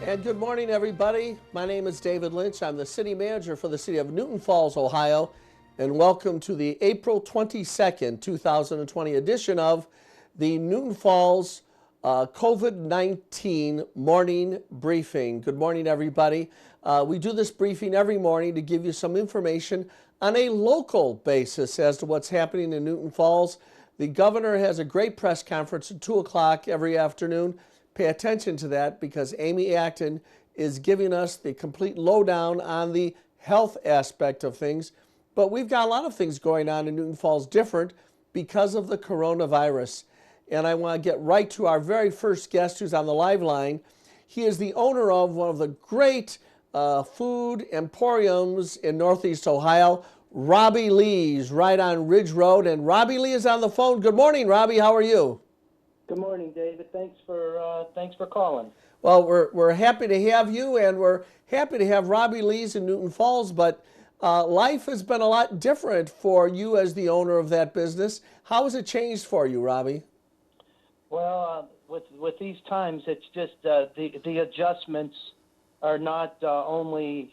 And good morning, everybody. My name is David Lynch. I'm the city manager for the city of Newton Falls, Ohio, and welcome to the April 22nd, 2020 edition of the Newton Falls COVID-19 morning briefing. Good morning, everybody. We do this briefing every morning to give you some information on a local basis as to what's happening in Newton Falls. The governor has a great press conference at 2 o'clock every afternoon. Pay attention to that because Amy Acton is giving us the complete lowdown on the health aspect of things. But we've got a lot of things going on in Newton Falls different because of the coronavirus. And I want to get right to our very first guest who's on the live line. He is the owner of one of the great food emporiums in Northeast Ohio, Robbie Lee's, right on Ridge Road. And Robbie Lee is on the phone. Good morning, Robbie. How are you? Good morning, David. Thanks for calling. Well, we're happy to have you, and we're happy to have Robbie Lee's in Newton Falls, but life has been a lot different for you as the owner of that business. How has it changed for you, Robbie? Well, with these times, it's just the adjustments are not only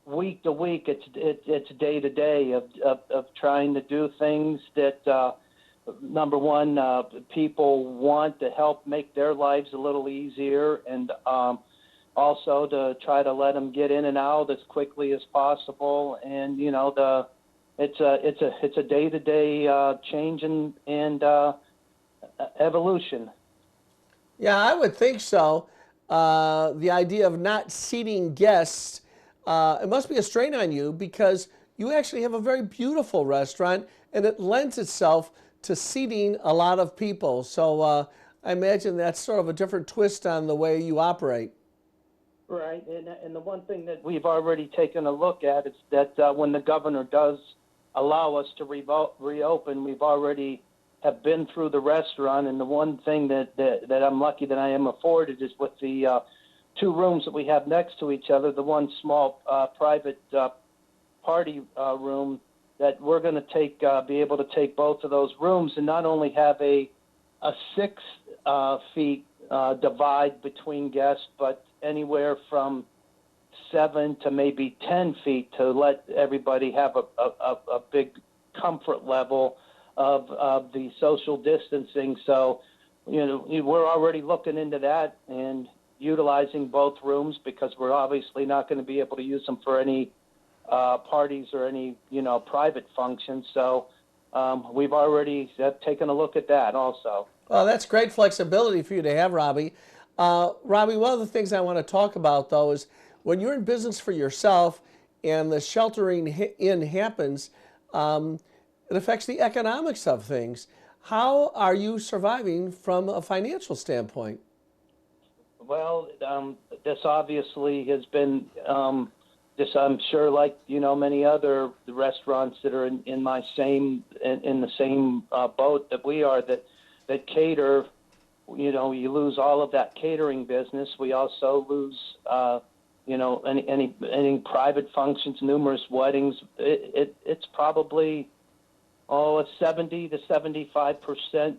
week to week. It's day to day of trying to do things that. Number one, people want to help make their lives a little easier, and also to try to let them get in and out as quickly as possible. And it's a day-to-day change and evolution. Yeah, I would think so. The idea of not seating guests, it must be a strain on you because you actually have a very beautiful restaurant, and it lends itself to seating a lot of people. So I imagine that's sort of a different twist on the way you operate. Right, and the one thing that we've already taken a look at is that when the governor does allow us to reopen, we've already have been through the restaurant, and the one thing that I'm lucky that I am afforded is with the two rooms that we have next to each other, the one small private party room, that we're going to be able to take both of those rooms and not only have a 6 feet divide between guests, but anywhere from 7 to maybe 10 feet to let everybody have a big comfort level of the social distancing. So, we're already looking into that and utilizing both rooms because we're obviously not going to be able to use them for any parties or any, private functions. So we've already taken a look at that also. Well, that's great flexibility for you to have, Robbie. Robbie, one of the things I want to talk about, though, is when you're in business for yourself and the sheltering in happens, it affects the economics of things. How are you surviving from a financial standpoint? Well, this obviously has been I'm sure, like many other restaurants that are in the same boat that we are, that cater. You lose all of that catering business. We also lose, any private functions, numerous weddings. It's probably a 70 to 75%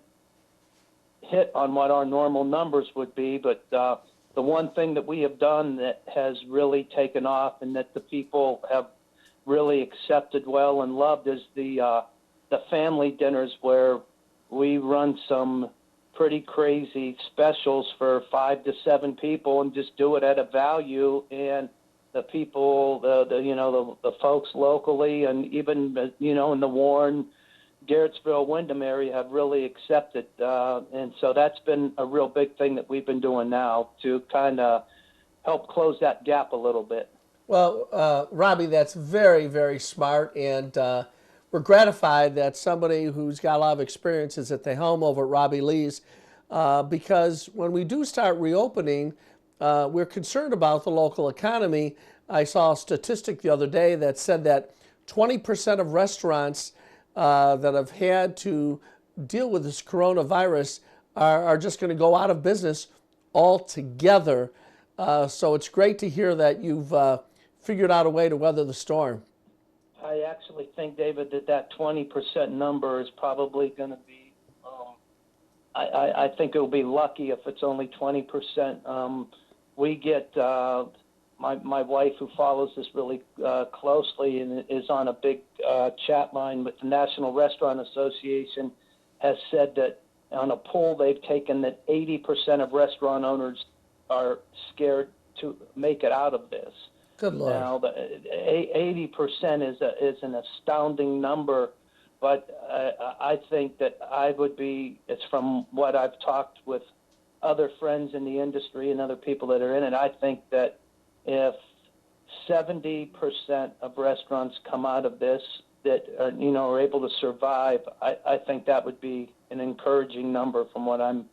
hit on what our normal numbers would be, but. The one thing that we have done that has really taken off and that the people have really accepted well and loved is the family dinners where we run some pretty crazy specials for 5 to 7 people and just do it at a value. And the people, the folks locally and even, in the Warren, Garrettsville, Windham area have really accepted. And so that's been a real big thing that we've been doing now to kind of help close that gap a little bit. Well, Robbie, that's very, very smart. And we're gratified that somebody who's got a lot of experience is at the helm over at Robbie Lee's because when we do start reopening, we're concerned about the local economy. I saw a statistic the other day that said that 20% of restaurants that have had to deal with this coronavirus are just going to go out of business altogether. So it's great to hear that you've figured out a way to weather the storm. I actually think, David, that 20% number is probably going to be, I think it'll be lucky if it's only 20%. we get my wife, who follows this really closely and is on a big chat line with the National Restaurant Association, has said that on a poll they've taken that 80% of restaurant owners are scared to make it out of this. Good Lord. Now, the 80% is an astounding number, but I think that I would be, it's from what I've talked with other friends in the industry and other people that are in it, I think that if 70% of restaurants come out of this that are able to survive, I think that would be an encouraging number from what I'm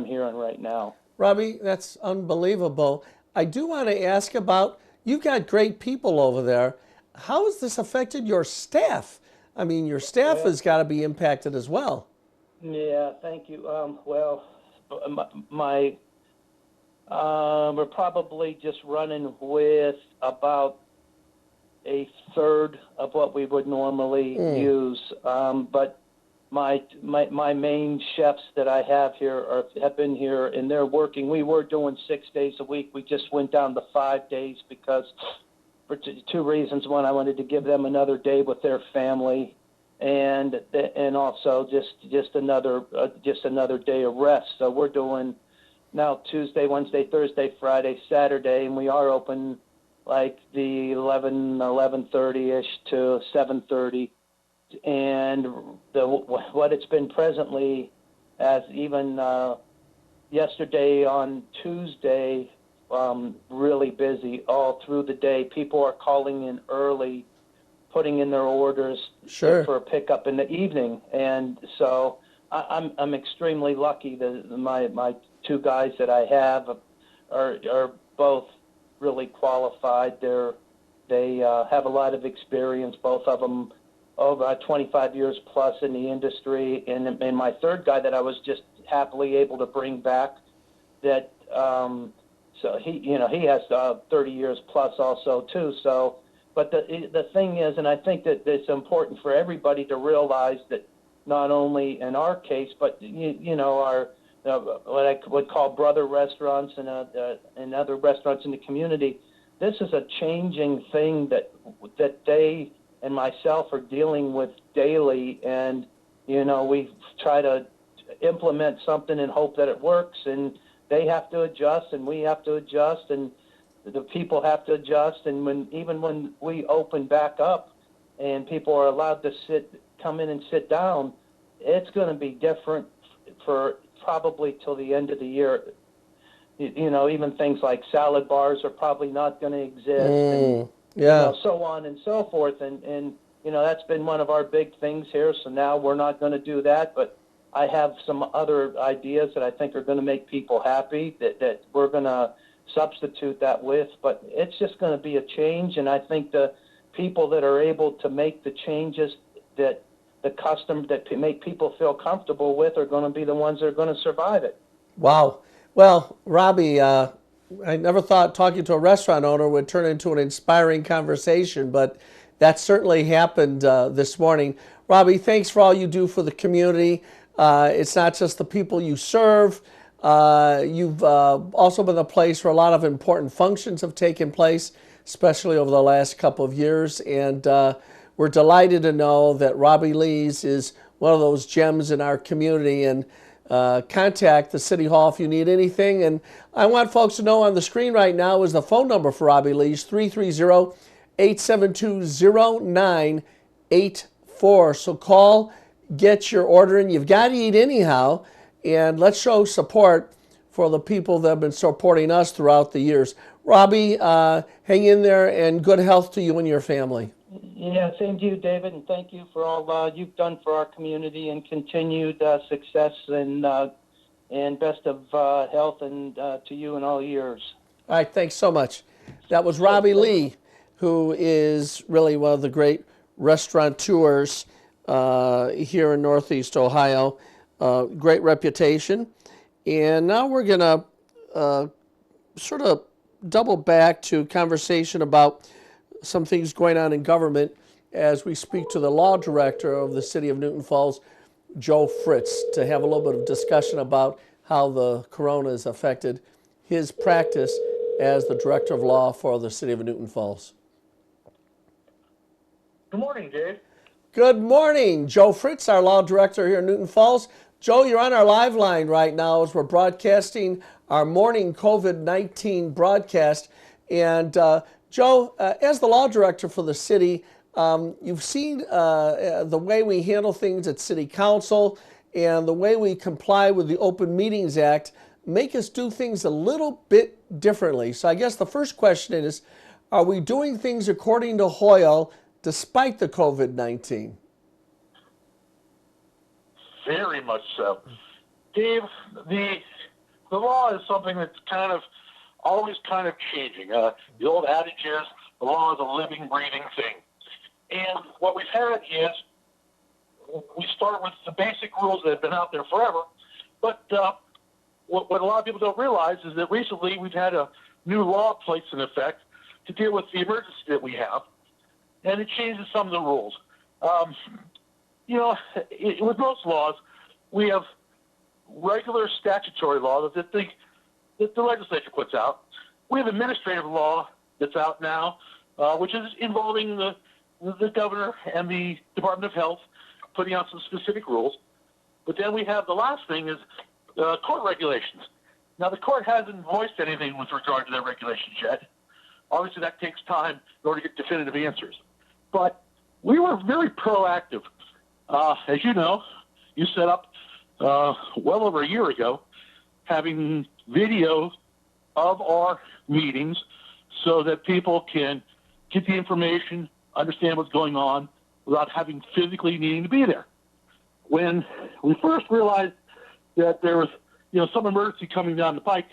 hearing right now. Robbie, that's unbelievable. I do want to ask about, you've got great people over there. How has this affected your staff? I mean, your staff has got to be impacted as well. Yeah, thank you. Well, we're probably just running with about a third of what we would normally use. But my main chefs that I have here have been here, and they're working. We were doing 6 days a week. We just went down to 5 days because for two reasons. One, I wanted to give them another day with their family, and also just another day of rest. So we're doing now Tuesday, Wednesday, Thursday, Friday, Saturday, and we are open like the 11:30ish to 7:30. And what it's been presently, as even yesterday on Tuesday, really busy all through the day. People are calling in early, putting in their orders for a pickup in the evening, and so I'm extremely lucky that my two guys that I have are both really qualified. They have a lot of experience, both of them over 25 years plus in the industry, and my third guy that I was just happily able to bring back, that so he has 30 years plus also too. So, but the thing is, and I think that it's important for everybody to realize that not only in our case, but our what I would call brother restaurants and other restaurants in the community, this is a changing thing that they and myself are dealing with daily, and we try to implement something and hope that it works, and they have to adjust and we have to adjust and the people have to adjust, and even when we open back up and people are allowed to come in and sit down, it's going to be different for probably till the end of the year. Even things like salad bars are probably not going to exist, and so on and so forth, and that's been one of our big things here. So now we're not going to do that, but I have some other ideas that I think are going to make people happy that we're going to substitute that with. But it's just going to be a change, and I think the people that are able to make the changes that make people feel comfortable with are going to be the ones that are going to survive it. Wow. Well, Robbie, I never thought talking to a restaurant owner would turn into an inspiring conversation, but that certainly happened this morning. Robbie, thanks for all you do for the community. It's not just the people you serve. You've also been a place where a lot of important functions have taken place, especially over the last couple of years. And we're delighted to know that Robbie Lees is one of those gems in our community. And contact the City Hall if you need anything. And I want folks to know on the screen right now is the phone number for Robbie Lees, 330-872-0984. So call, get your order in. You've got to eat anyhow. And let's show support for the people that have been supporting us throughout the years. Robbie, hang in there, and good health to you and your family. Yeah, same to you, David, and thank you for all you've done for our community, and continued success and best of health and to you in all years. All right, thanks so much. That was Robbie Lee, who is really one of the great restaurateurs here in Northeast Ohio. Great reputation. And now we're going to sort of double back to conversation about some things going on in government as we speak to the law director of the city of Newton Falls, Joe Fritz, to have a little bit of discussion about how the corona has affected his practice as the Director of Law for the City of Newton Falls. Good morning, Dave. Good morning. Joe Fritz, our Law Director here in Newton Falls. Joe, you're on our live line right now as we're broadcasting our morning COVID-19 broadcast. And Joe, as the Law Director for the city, you've seen the way we handle things at City Council and the way we comply with the Open Meetings Act make us do things a little bit differently. So I guess the first question is, are we doing things according to Hoyle despite the COVID-19? Very much so. Dave, the law is something that's always changing. The old adage is the law is a living, breathing thing. And what we've had is we start with the basic rules that have been out there forever. But what a lot of people don't realize is that recently we've had a new law placed in effect to deal with the emergency that we have. And it changes some of the rules. With most laws, we have regular statutory law that the legislature puts out. We have administrative law that's out now, which is involving the governor and the Department of Health putting out some specific rules. But then we have the last thing is court regulations. Now, the court hasn't voiced anything with regard to their regulations yet. Obviously, that takes time in order to get definitive answers. But we were very proactive. As you know, you set up well over a year ago having video of our meetings so that people can get the information, understand what's going on without having physically needing to be there. When we first realized that there was some emergency coming down the pike,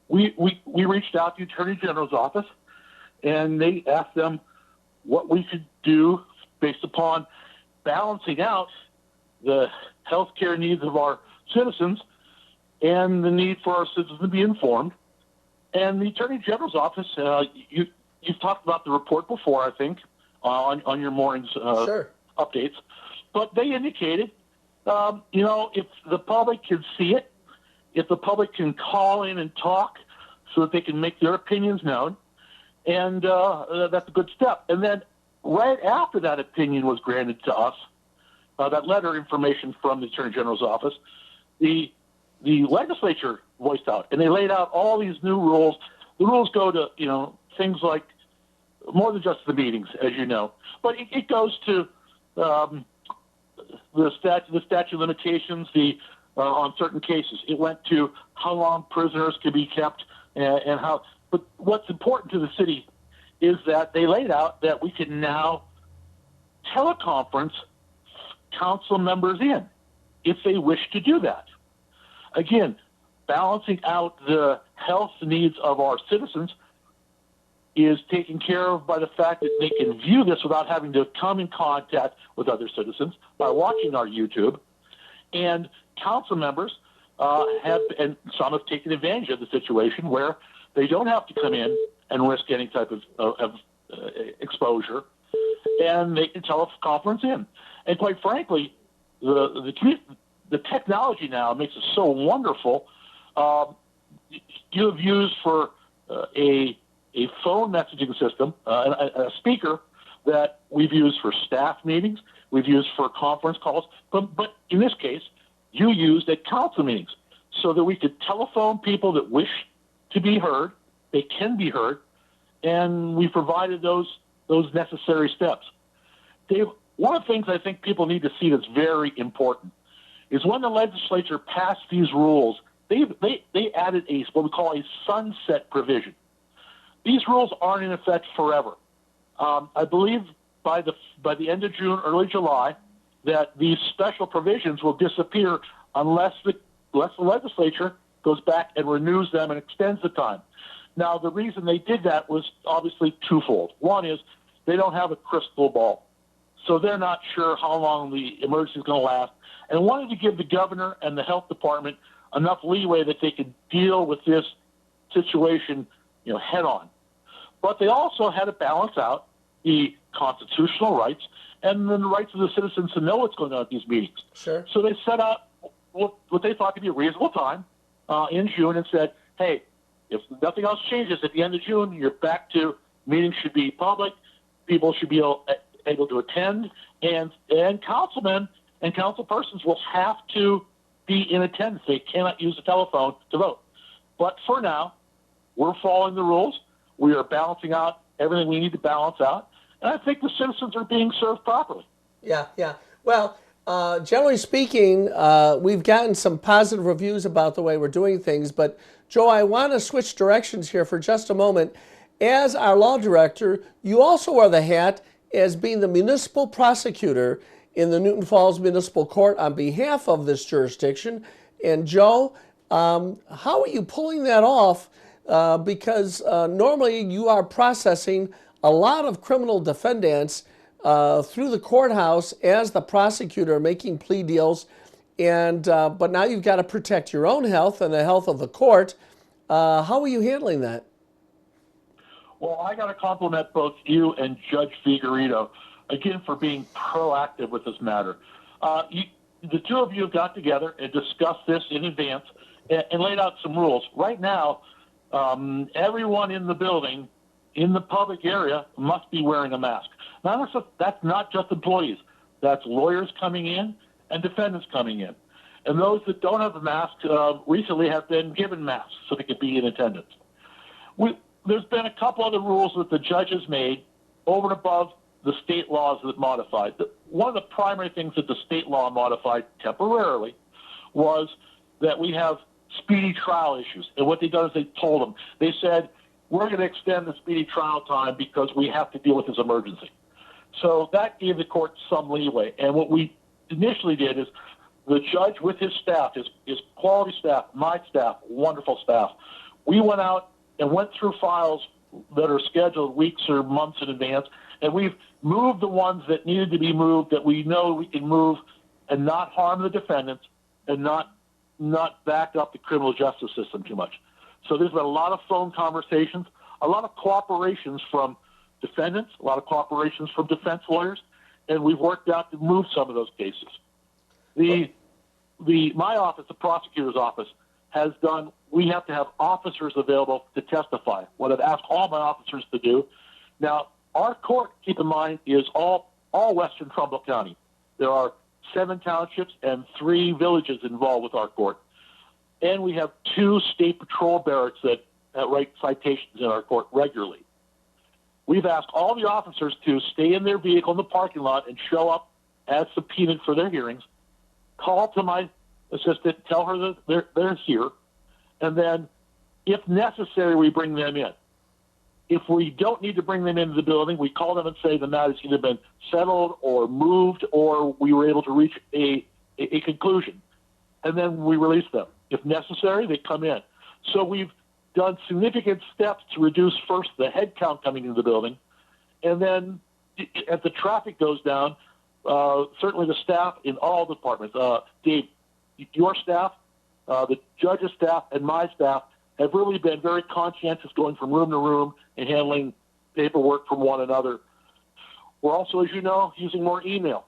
we reached out to the Attorney General's office and they asked them what we could do based upon balancing out the healthcare needs of our citizens and the need for our citizens to be informed. And the Attorney General's office, you've talked about the report before, I think, on your morning's Sure. updates. But they indicated, if the public can see it, if the public can call in and talk so that they can make their opinions known, and that's a good step. And then right after that opinion was granted to us, that letter information from the Attorney General's office, the legislature voiced out, and they laid out all these new rules. The rules go to, things like more than just the meetings, as you know, but it goes to the statute of limitations, on certain cases. It went to how long prisoners can be kept and how. But what's important to the city is that they laid out that we can now teleconference council members in if they wish to do that. Again, balancing out the health needs of our citizens is taken care of by the fact that they can view this without having to come in contact with other citizens by watching our YouTube. And council members and some have taken advantage of the situation where they don't have to come in and risk any type of exposure, and they can teleconference in. And quite frankly, the technology now makes it so wonderful. You have used for a phone messaging system, a speaker that we've used for staff meetings, we've used for conference calls, but in this case, you used at council meetings so that we could telephone people that wish to be heard. They can be heard, and we provided those necessary steps. Dave, one of the things I think people need to see that's very important is when the legislature passed these rules, they added what we call a sunset provision. These rules aren't in effect forever. I believe by the end of June, early July, that these special provisions will disappear unless the legislature goes back and renews them and extends the time. Now, the reason they did that was obviously twofold. One is they don't have a crystal ball, so they're not sure how long the emergency is going to last, and wanted to give the governor and the health department enough leeway that they could deal with this situation, head on. But they also had to balance out the constitutional rights and then the rights of the citizens to know what's going on at these meetings. Sure. So they set out what they thought to be a reasonable time in June and said, hey, if nothing else changes at the end of June, you're back to meetings should be public, people should be able to attend, and councilmen and councilpersons will have to be in attendance. They cannot use the telephone to vote. But for now, we're following the rules. We are balancing out everything we need to balance out. And I think the citizens are being served properly. Yeah, yeah. Well, generally speaking, we've gotten some positive reviews about the way we're doing things. But, Joe, I want to switch directions here for just a moment. As our law director, you also wear the hat as being the municipal prosecutor in the Newton Falls Municipal Court on behalf of this jurisdiction. And, Joe, how are you pulling that off? Because normally you are processing a lot of criminal defendants through the courthouse as the prosecutor, making plea deals, and but now you've got to protect your own health and the health of the court. How are you handling that? Well, I got to compliment both you and Judge Figueredo, again, for being proactive with this matter. The two of you got together and discussed this in advance and laid out some rules. Right now, everyone in the building, in the public area, must be wearing a mask. Now, that's not just employees. That's lawyers coming in and defendants coming in. And those that don't have a mask recently have been given masks so they could be in attendance. There's been a couple other rules that the judges made over and above the state laws that modified. One of the primary things that the state law modified temporarily was that we have speedy trial issues. And what they done is they told them, they said, we're going to extend the speedy trial time because we have to deal with this emergency. So that gave the court some leeway. And what we initially did is the judge with his staff, his quality staff, my staff, wonderful staff, we went out and went through files that are scheduled weeks or months in advance, and we've moved the ones that needed to be moved that we know we can move and not harm the defendants and not back up the criminal justice system too much. So there's been a lot of phone conversations, a lot of cooperations from defendants, a lot of cooperations from defense lawyers, and we've worked out to move some of those cases. My office, the prosecutor's office, has done, we have to have officers available to testify, what I've asked all my officers to do. Now, our court, keep in mind, is all western Trumbull County. There are 7 townships and 3 villages involved with our court. And we have 2 state patrol barracks that write citations in our court regularly. We've asked all the officers to stay in their vehicle in the parking lot and show up as subpoenaed for their hearings, call to my assistant, tell her that they're here, and then, if necessary, we bring them in. If we don't need to bring them into the building, we call them and say the matter's either been settled or moved or we were able to reach a conclusion. And then we release them. If necessary, they come in. So we've done significant steps to reduce first the head count coming into the building, and then as the traffic goes down, certainly the staff in all departments, Dave, your staff, the judge's staff, and my staff have really been very conscientious going from room to room and handling paperwork from one another. We're also, as you know, using more email.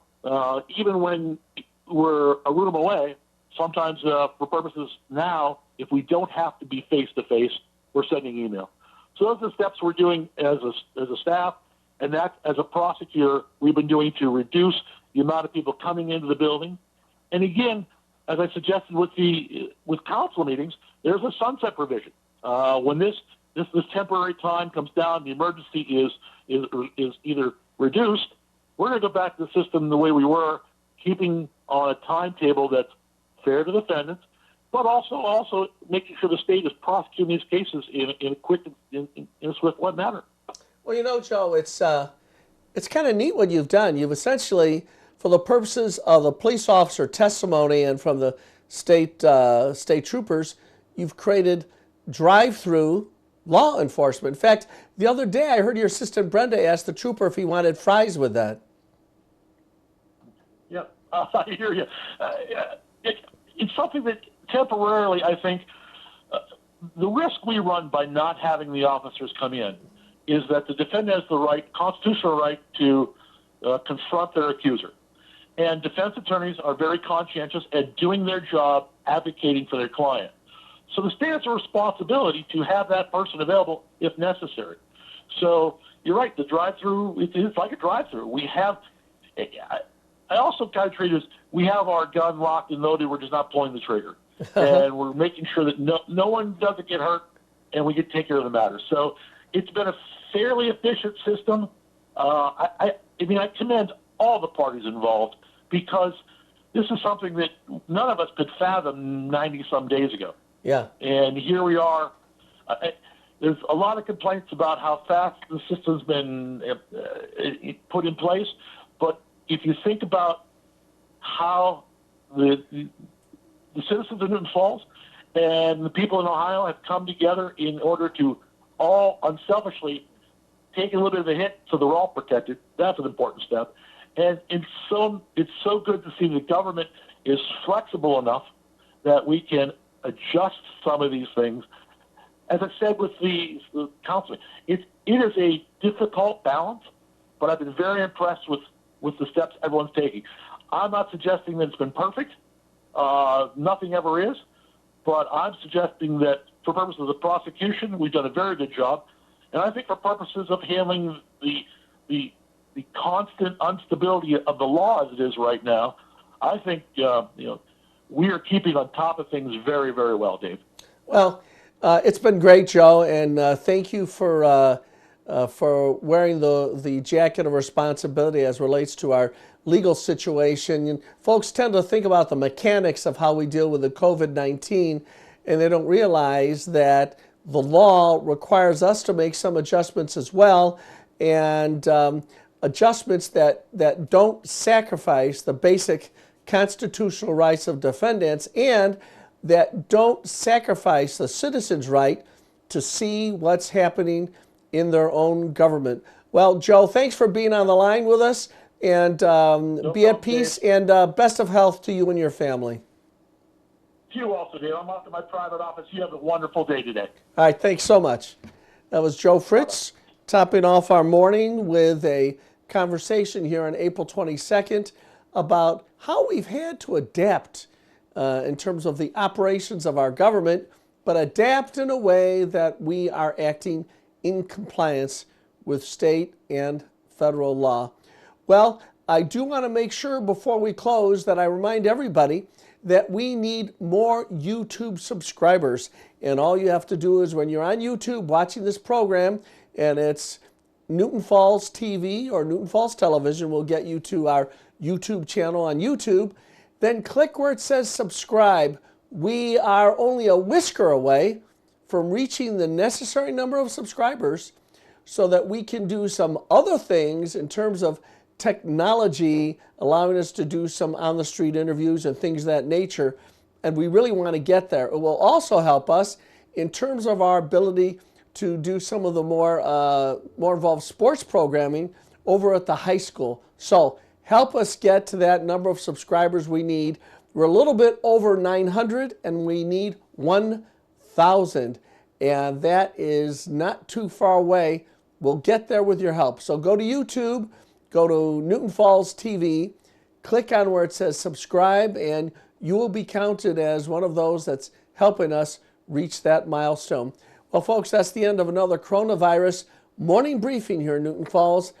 Even when we're a room away, sometimes for purposes now, if we don't have to be face-to-face, we're sending email. So those are the steps we're doing as a staff, and that, as a prosecutor, we've been doing to reduce the amount of people coming into the building. And again, as I suggested with council meetings, there's a sunset provision. When this temporary time comes down, the emergency is either reduced, we're going to go back to the system the way we were, keeping on a timetable that's fair to defendants, but also making sure the state is prosecuting these cases in a quick, in a swift manner. Well, you know, Joe, it's kind of neat what you've done. You've essentially, for the purposes of the police officer testimony and from the state troopers, you've created drive-through law enforcement. In fact, the other day I heard your assistant Brenda ask the trooper if he wanted fries with that. Yeah, I hear you. It's something that temporarily, I think, the risk we run by not having the officers come in is that the defendant has the constitutional right to confront their accuser. And defense attorneys are very conscientious at doing their job advocating for their client. So the state has a responsibility to have that person available if necessary. So you're right, the drive-through, it's like a drive-through. We have, I also kind of treat it as we have our gun locked and loaded, we're just not pulling the trigger. And we're making sure that no one doesn't get hurt and we can take care of the matter. So it's been a fairly efficient system. I mean, I commend all the parties involved because this is something that none of us could fathom 90-some days ago. Yeah. And here we are. There's a lot of complaints about how fast the system's been put in place. But if you think about how the citizens of Newton Falls and the people in Ohio have come together in order to all unselfishly take a little bit of a hit so they're all protected, that's an important step. And it's so good to see the government is flexible enough that we can adjust some of these things. As I said with the counseling, it is a difficult balance, but I've been very impressed with the steps everyone's taking. I'm not suggesting that it's been perfect. Nothing ever is. But I'm suggesting that for purposes of the prosecution, we've done a very good job. And I think for purposes of handling the constant instability of the law as it is right now, I think we are keeping on top of things very, very well, Dave. Well, it's been great, Joe, and thank you for wearing the jacket of responsibility as relates to our legal situation. And folks tend to think about the mechanics of how we deal with the COVID-19, and they don't realize that the law requires us to make some adjustments as well, and adjustments that don't sacrifice the basic constitutional rights of defendants and that don't sacrifice the citizens' right to see what's happening in their own government. Well, Joe, thanks for being on the line with us, and be at peace, Dave. And best of health to you and your family. To you also, Dave. I'm off to my private office. You have a wonderful day today. All right, thanks so much. That was Joe Fritz, topping off our morning with a conversation here on April 22nd about how we've had to adapt in terms of the operations of our government, but adapt in a way that we are acting in compliance with state and federal law. Well, I do want to make sure before we close that I remind everybody that we need more YouTube subscribers. And all you have to do is when you're on YouTube watching this program, and it's Newton Falls TV or Newton Falls Television will get you to our YouTube channel on YouTube, then click where it says subscribe. We are only a whisker away from reaching the necessary number of subscribers so that we can do some other things in terms of technology, allowing us to do some on-the-street interviews and things of that nature. And we really want to get there. It will also help us in terms of our ability to do some of the more involved sports programming over at the high school. So help us get to that number of subscribers we need. We're a little bit over 900 and we need 1,000. And that is not too far away. We'll get there with your help. So go to YouTube, go to Newton Falls TV, click on where it says subscribe, and you will be counted as one of those that's helping us reach that milestone. Well, folks, that's the end of another coronavirus morning briefing here in Newton Falls.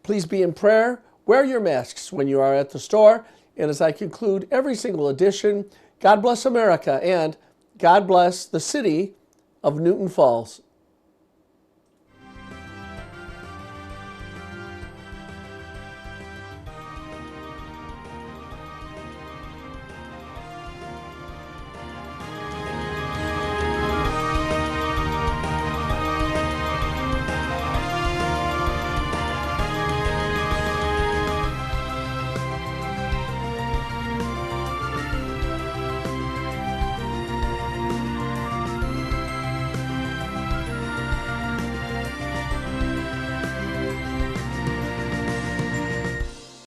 Please be in prayer. Wear your masks when you are at the store. And as I conclude every single edition, God bless America and God bless the city of Newton Falls.